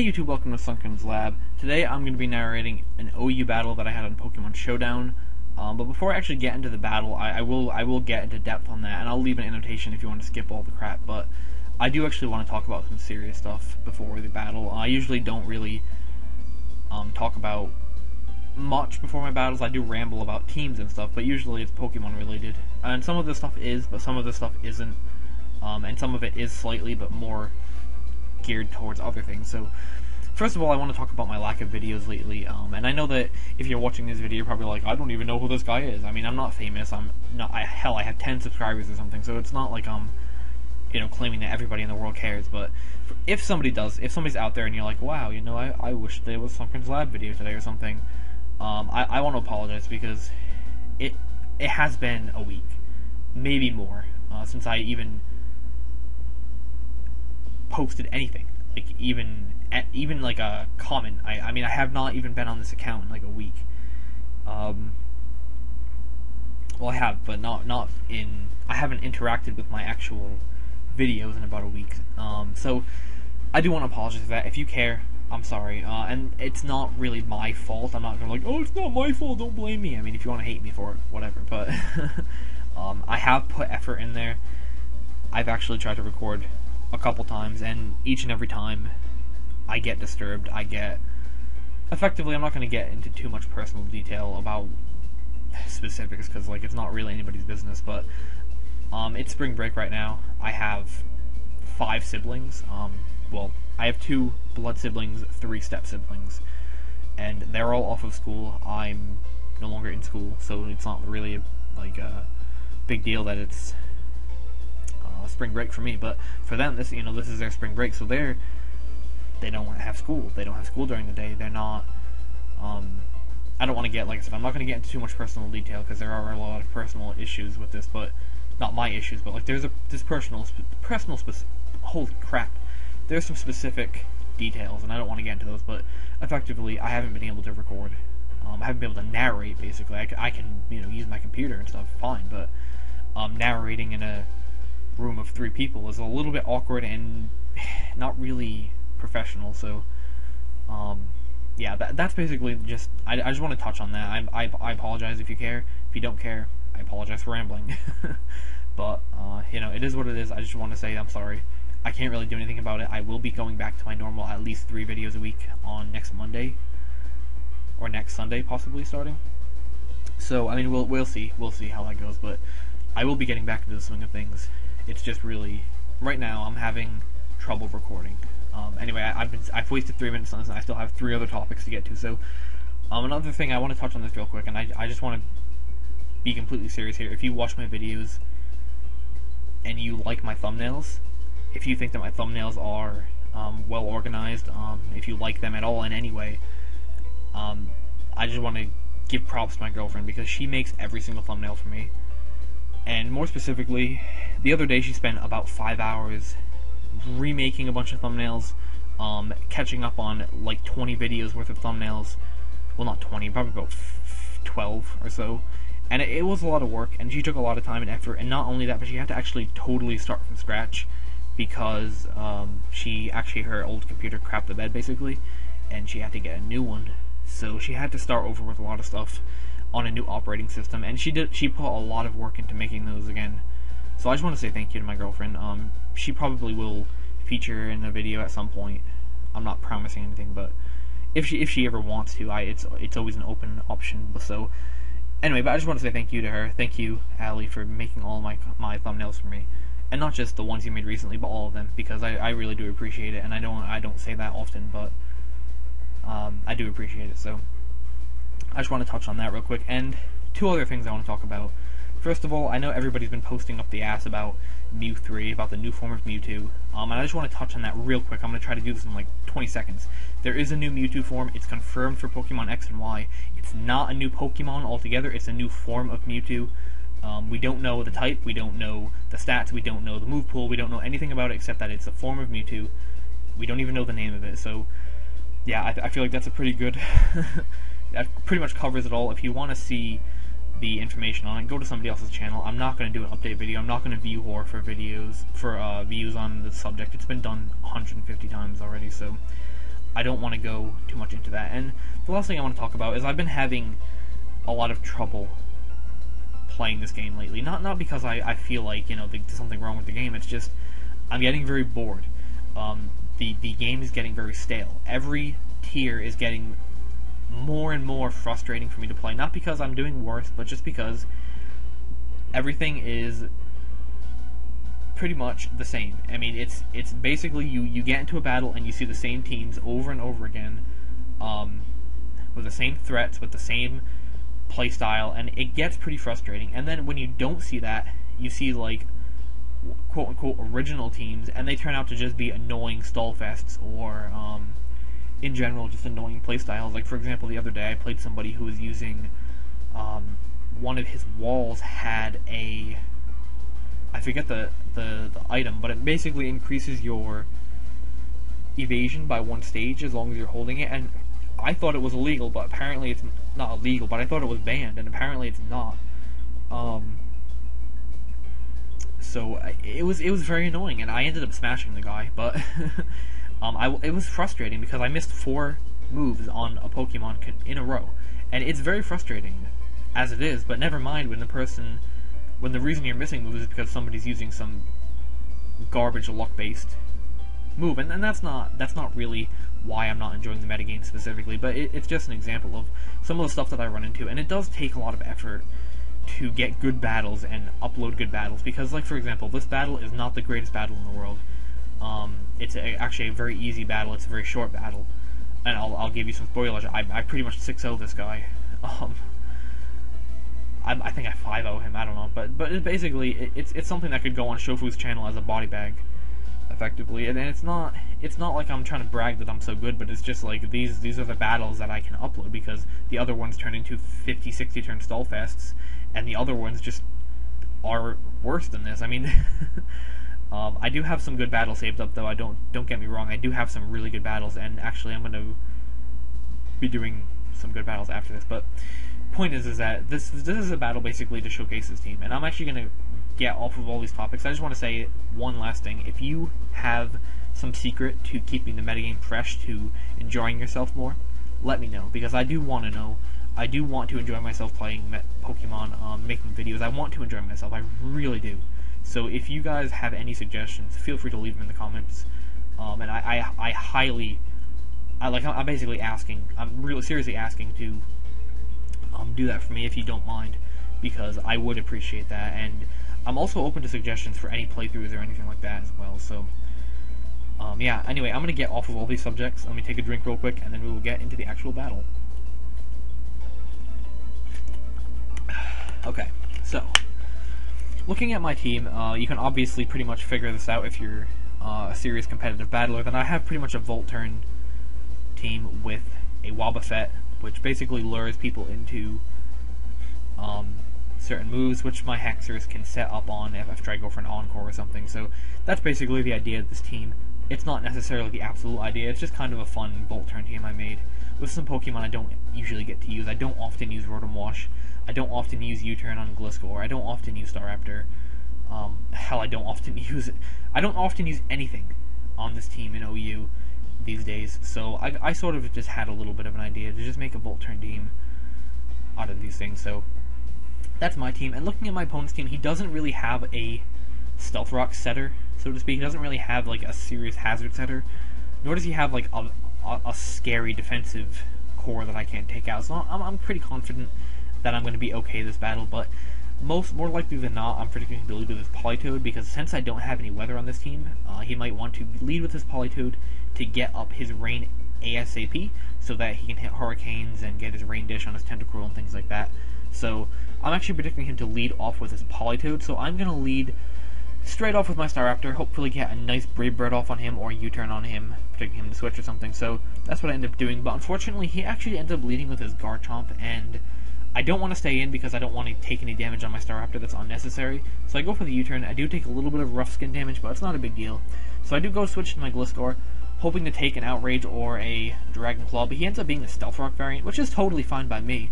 Hey YouTube, welcome to Sunken's Lab. Today I'm going to be narrating an OU battle that I had on Pokemon Showdown. But before I actually get into the battle, I will get into depth on that, and I'll leave an annotation if you want to skip all the crap. But I do actually want to talk about some serious stuff before the battle. I usually don't really talk about much before my battles. I do ramble about teams and stuff, but usually it's Pokemon related. And some of this stuff is, but some of this stuff isn't. And some of it is slightly, but more geared towards other things. So first of all, I want to talk about my lack of videos lately, and I know that if you're watching this video, you're probably like, I don't even know who this guy is. I mean, I'm not famous. Hell, I have 10 subscribers or something, so it's not like I'm, claiming that everybody in the world cares. But if somebody's out there and you're like, wow, I wish there was Sunken's Lab video today or something, I want to apologize, because it has been a week, maybe more, since I even posted anything, like even like a comment. I mean, I have not even been on this account in like a week. Well, I have, but I haven't interacted with my actual videos in about a week. So I do want to apologize for that. If you care, I'm sorry. And it's not really my fault. I'm not gonna like, oh, it's not my fault, don't blame me. I mean, if you want to hate me for it, whatever. But I have put effort in there. I've actually tried to record a couple times, and each and every time I get disturbed. Effectively, I'm not going to get into too much personal detail about specifics, because like it's not really anybody's business, but it's spring break right now. I have 5 siblings. Well, I have 2 blood siblings, 3 step siblings, and they're all off of school. I'm no longer in school, so it's not really a big deal that it's spring break for me, but for them, this is their spring break, so they don't have school. They don't have school during the day. They're not. I don't want to get, like I said, I'm not going to get into too much personal detail, because there are a lot of personal issues with this, but not my issues, but like there's holy crap, there's some specific details, and I don't want to get into those, but effectively, I haven't been able to record. I haven't been able to narrate. Basically, I can use my computer and stuff, fine, but narrating in a room of 3 people is a little bit awkward and not really professional. So yeah, that's basically just I just want to touch on that. I apologize if you care. If you don't care, I apologize for rambling. But it is what it is. I just want to say I'm sorry. I can't really do anything about it. I will be going back to my normal at least 3 videos a week on next Monday or next Sunday, possibly starting. So I mean, we'll see how that goes, but I will be getting back into the swing of things. It's just really, right now, I'm having trouble recording. Anyway, I've wasted 3 minutes on this, and I still have 3 other topics to get to. So, another thing, I want to touch on this real quick, and I just want to be completely serious here. If you watch my videos and you like my thumbnails, if you think that my thumbnails are well organized, if you like them at all in any way, I just want to give props to my girlfriend, because she makes every single thumbnail for me. And more specifically, the other day she spent about 5 hours remaking a bunch of thumbnails, catching up on like 20 videos worth of thumbnails. Well, not 20, probably about 12 or so. And it was a lot of work, and she took a lot of time and effort. And not only that, but she had to actually totally start from scratch, because her old computer crapped the bed basically, and she had to get a new one. So she had to start over with a lot of stuff on a new operating system, and she put a lot of work into making those again. So I just want to say thank you to my girlfriend. She probably will feature in a video at some point. I'm not promising anything, but if she ever wants to, it's always an open option. So anyway, but I just want to say thank you to her. Thank you, Allie, for making all my thumbnails for me, and not just the ones you made recently, but all of them, because I really do appreciate it. And I don't say that often, but I do appreciate it. So I just want to touch on that real quick, and 2 other things I want to talk about. First of all, I know everybody's been posting up the ass about Mew 3, about the new form of Mewtwo, and I just want to touch on that real quick. I'm going to try to do this in like 20 seconds. There is a new Mewtwo form. It's confirmed for Pokemon X and Y. It's not a new Pokemon altogether. It's a new form of Mewtwo. We don't know the type, we don't know the stats, we don't know the move pool, we don't know anything about it except that it's a form of Mewtwo. We don't even know the name of it, so yeah, I feel like that's a pretty good that pretty much covers it all. If you want to see the information on it, go to somebody else's channel. I'm not going to do an update video. I'm not going to view horror for videos, for views on the subject. It's been done 150 times already, so I don't want to go too much into that. And the last thing I want to talk about is I've been having a lot of trouble playing this game lately. Not because I feel like, you know, there's something wrong with the game. It's just I'm getting very bored. The game is getting very stale. Every tier is getting more and more frustrating for me to play. Not because I'm doing worse, but just because everything is pretty much the same. I mean, it's basically you get into a battle and you see the same teams over and over again, with the same threats, with the same playstyle, and it gets pretty frustrating. And then when you don't see that, you see like quote-unquote original teams, and they turn out to just be annoying stallfests, or in general just annoying playstyles. Like, for example, the other day I played somebody who was using one of his walls had a, I forget the item, but it basically increases your evasion by 1 stage as long as you're holding it, and I thought it was illegal, but apparently it's not illegal, but I thought it was banned, and apparently it's not. So it was very annoying, and I ended up smashing the guy, but it was frustrating because I missed 4 moves on a Pokemon in a row, and it's very frustrating as it is, but never mind when the reason you're missing moves is because somebody's using some garbage luck-based move, and that's not really why I'm not enjoying the metagame specifically, but it's just an example of some of the stuff that I run into, and it does take a lot of effort to get good battles and upload good battles, because, like, for example, this battle is not the greatest battle in the world. It's actually a very easy battle. It's a very short battle, and I'll give you some spoilers. I pretty much 6-0 this guy. I think I 5-0 him. I don't know, but it's basically it's something that could go on Shofu's channel as a body bag, effectively. And it's not like I'm trying to brag that I'm so good, but it's just like these are the battles that I can upload, because the other ones turn into 50-60 turn stallfests, and the other ones just are worse than this. I mean, I do have some good battles saved up, though. Don't get me wrong. I do have some really good battles, and actually I'm going to be doing some good battles after this. But point is that this is a battle basically to showcase this team, and I'm actually going to get off of all these topics. I just want to say one last thing. If you have some secret to keeping the metagame fresh, to enjoying yourself more, let me know, because I do want to know. I do want to enjoy myself playing Pokemon, making videos. I want to enjoy myself. I really do. So if you guys have any suggestions, feel free to leave them in the comments. And I'm basically asking. I'm really seriously asking to do that for me if you don't mind, because I would appreciate that. And I'm also open to suggestions for any playthroughs or anything like that as well. So yeah. Anyway, I'm gonna get off of all these subjects. Let me take a drink real quick, and then we will get into the actual battle. Okay, so looking at my team, you can obviously pretty much figure this out if you're a serious competitive battler. Then I have pretty much a Volturn team with a Wobbuffet, which basically lures people into certain moves, which my Hexers can set up on if I try to go for an Encore or something. So that's basically the idea of this team. It's not necessarily the absolute idea, it's just kind of a fun Volturn team I made with some Pokemon I don't usually get to use. I don't often use Rotom-Wash. I don't often use U-Turn on Gliscor. I don't often use Staraptor. Hell, I don't often use anything on this team in OU these days. So I sort of just had a little bit of an idea to just make a Volturn team out of these things. So that's my team. And looking at my opponent's team, he doesn't really have a Stealth Rock setter, so to speak. He doesn't really have like a serious hazard setter, nor does he have like a scary defensive core that I can't take out. So I'm pretty confident that I'm going to be okay this battle, but more likely than not, I'm predicting to lead with his Politoed, because since I don't have any weather on this team, he might want to lead with his Politoed to get up his rain ASAP, so that he can hit Hurricanes and get his Rain Dish on his Tentacruel and things like that. So I'm actually predicting him to lead off with his Politoed, so I'm going to lead straight off with my Staraptor, hopefully get a nice Brave Bird off on him, or U-Turn on him, predicting him to switch or something. So that's what I ended up doing, but unfortunately he actually ended up leading with his Garchomp, and I don't want to stay in because I don't want to take any damage on my Staraptor that's unnecessary. So I go for the U-Turn. I do take a little bit of rough skin damage, but it's not a big deal. So I do go switch to my Gliscor, hoping to take an Outrage or a Dragon Claw, but he ends up being the Stealth Rock variant, which is totally fine by me.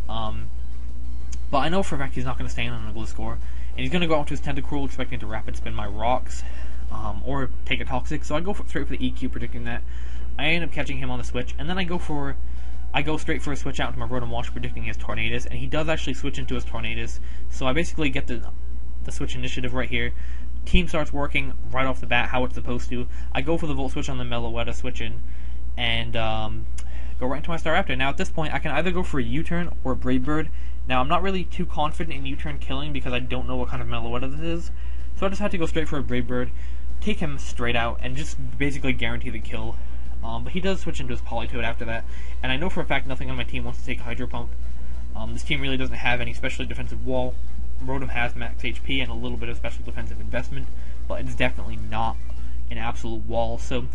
But I know for a fact he's not going to stay in on a Gliscor, and he's going to go out to his Tentacruel expecting to Rapid Spin my Rocks, or take a Toxic. So I go straight for the EQ, predicting that. I end up catching him on the switch, and then I go straight for a switch out into my Rotom-W, predicting his Tornadus, and he does actually switch into his Tornadus, so I basically get the switch initiative right here. Team starts working right off the bat how it's supposed to. I go for the Volt Switch on the Meloetta switch in, and go right into my Staraptor. Now at this point, I can either go for a U-turn or a Brave Bird. Now I'm not really too confident in U-turn killing because I don't know what kind of Meloetta this is, so I just had to go straight for a Brave Bird, take him straight out, and just basically guarantee the kill. But he does switch into his Politoed after that, and I know for a fact nothing on my team wants to take Hydro Pump. This team really doesn't have any specially defensive wall. Rotom has max HP and a little bit of special defensive investment, but it's definitely not an absolute wall. So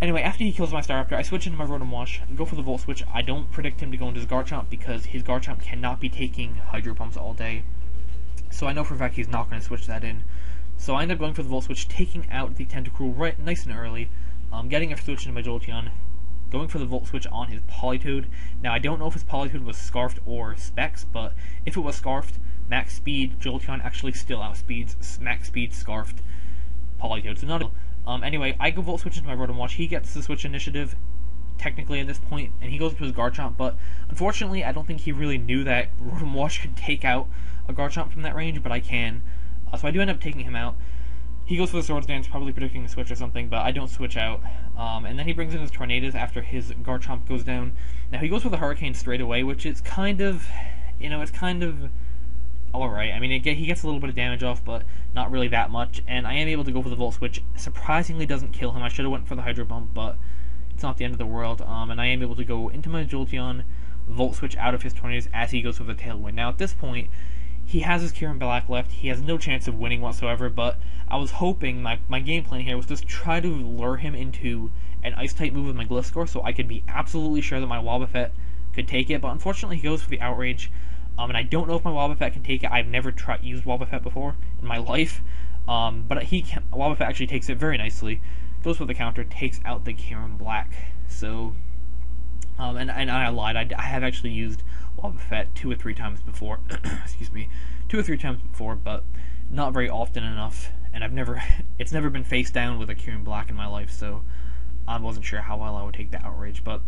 anyway, after he kills my Staraptor, I switch into my Rotom-W, go for the Volt Switch. I don't predict him to go into his Garchomp because his Garchomp cannot be taking Hydro Pumps all day. So I know for a fact he's not going to switch that in. So I end up going for the Volt Switch, taking out the Tentacruel right nice and early, getting a switch into my Jolteon, going for the Volt Switch on his Politoed. Now I don't know if his Politoed was Scarfed or Specs, but if it was Scarfed, max speed, Jolteon actually still outspeeds max speed Scarfed Politoed. So not anyway, I go Volt Switch into my Rotom-W. He gets the switch initiative, technically at this point, and he goes to his Garchomp, but unfortunately I don't think he really knew that Rotom-W could take out a Garchomp from that range, but I can. So I do end up taking him out. He goes for the Swords Dance, probably predicting a switch or something, but I don't switch out. And then he brings in his Tornadus after his Garchomp goes down. Now he goes for the Hurricane straight away, which is kind of, it's kind of alright. I mean, he gets a little bit of damage off, but not really that much. And I am able to go for the Volt Switch. Surprisingly doesn't kill him. I should have went for the Hydro Bump, but it's not the end of the world. And I am able to go into my Jolteon, Volt Switch out of his Tornadus as he goes for the Tailwind. Now at this point, he has his Kyurem-B left. He has no chance of winning whatsoever, but I was hoping, my game plan here was just try to lure him into an Ice-type move with my Gliscor so I could be absolutely sure that my Wobbuffet could take it, but unfortunately he goes for the Outrage, and I don't know if my Wobbuffet can take it. I've never used Wobbuffet before in my life, but Wobbuffet actually takes it very nicely, goes for the counter, takes out the Kyurem-B. So, and I lied, I have actually used Wobbuffet 2 or 3 times before, excuse me, 2 or 3 times before, but not very often enough, and it's never been face down with a Kyurem-B in my life, so I wasn't sure how well I would take the Outrage, but,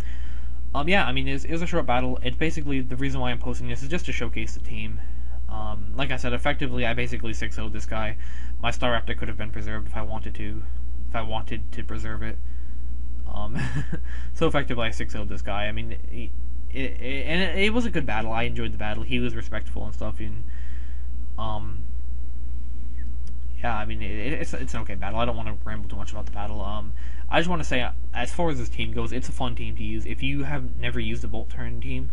yeah, I mean, it was a short battle. It's basically, the reason why I'm posting this is just to showcase the team. Like I said, effectively, I basically 6-0'd this guy. My Staraptor could have been preserved if I wanted to preserve it. So effectively, I 6-0'd this guy. I mean, it was a good battle. I enjoyed the battle. He was respectful and stuff, and yeah, I mean, it's an okay battle. I don't want to ramble too much about the battle. I just want to say, as far as this team goes, it's a fun team to use. If you have never used a Volt Turn team,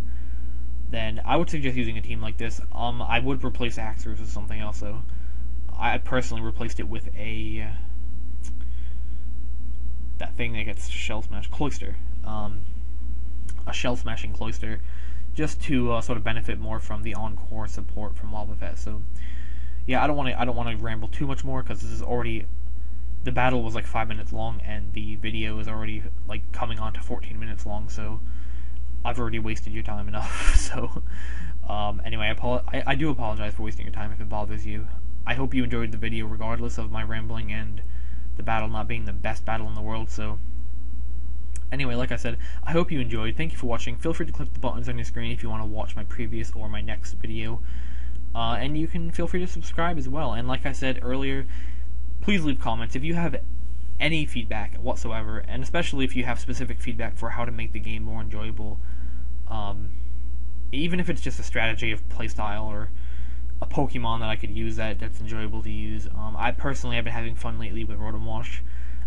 then I would suggest using a team like this. I would replace Axers with something else, though. I personally replaced it with that thing that gets Shell Smash, Cloyster. A Shell Smashing Cloyster, just to sort of benefit more from the Encore support from Wobbuffet. So, yeah, I don't want to ramble too much more because this is already, the battle was like 5 minutes long, and the video is already like coming on to 14 minutes long. So, I've already wasted your time enough. So, anyway, I do apologize for wasting your time if it bothers you. I hope you enjoyed the video regardless of my rambling and the battle not being the best battle in the world. So, anyway, like I said, I hope you enjoyed. Thank you for watching. Feel free to click the buttons on your screen if you want to watch my previous or my next video. And you can feel free to subscribe as well. And like I said earlier, please leave comments if you have any feedback whatsoever, and especially if you have specific feedback for how to make the game more enjoyable. Even if it's just a strategy of playstyle or a Pokemon that I could use that's enjoyable to use. I personally have been having fun lately with Rotom-W.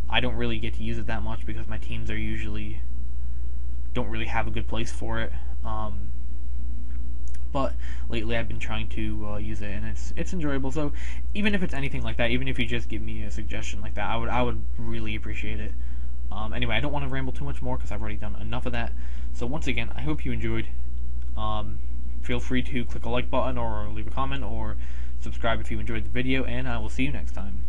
I don't really get to use it that much because my teams don't really have a good place for it. But lately I've been trying to use it, and it's enjoyable. So even if it's anything like that, even if you just give me a suggestion like that, I would really appreciate it. Anyway, I don't want to ramble too much more because I've already done enough of that. So once again, I hope you enjoyed. Feel free to click a like button or leave a comment or subscribe if you enjoyed the video, and I will see you next time.